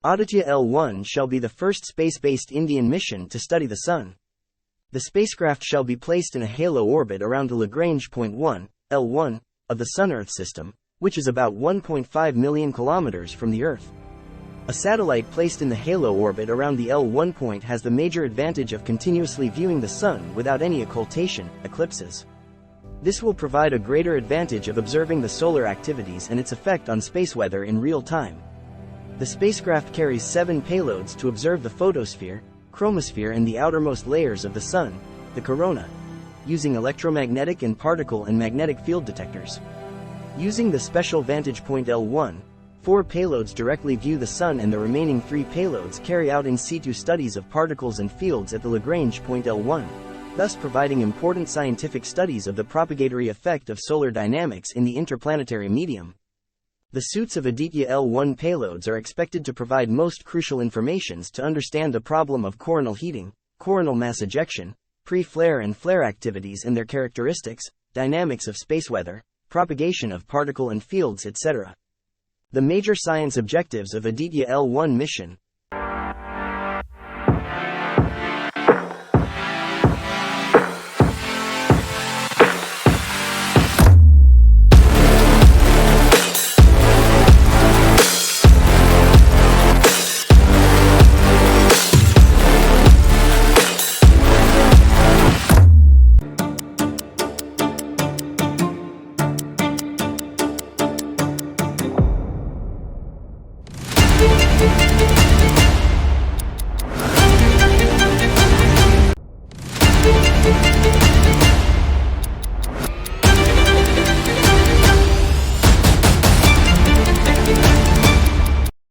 Aditya L1 shall be the first space-based Indian mission to study the Sun. The spacecraft shall be placed in a halo orbit around the Lagrange point 1, L1, of the Sun-Earth system, which is about 1.5 million kilometers from the Earth. A satellite placed in the halo orbit around the L1 point has the major advantage of continuously viewing the Sun without any occultation, eclipses. This will provide a greater advantage of observing the solar activities and its effect on space weather in real time. The spacecraft carries 7 payloads to observe the photosphere, chromosphere and the outermost layers of the Sun, the corona, using electromagnetic and particle and magnetic field detectors. Using the special vantage point L1, 4 payloads directly view the Sun and the remaining 3 payloads carry out in-situ studies of particles and fields at the Lagrange point L1, thus providing important scientific studies of the propagatory effect of solar dynamics in the interplanetary medium. The suits of Aditya L1 payloads are expected to provide most crucial information to understand the problem of coronal heating, coronal mass ejection, pre-flare and flare activities and their characteristics, dynamics of space weather, propagation of particle and fields, etc. The major science objectives of Aditya L1 mission.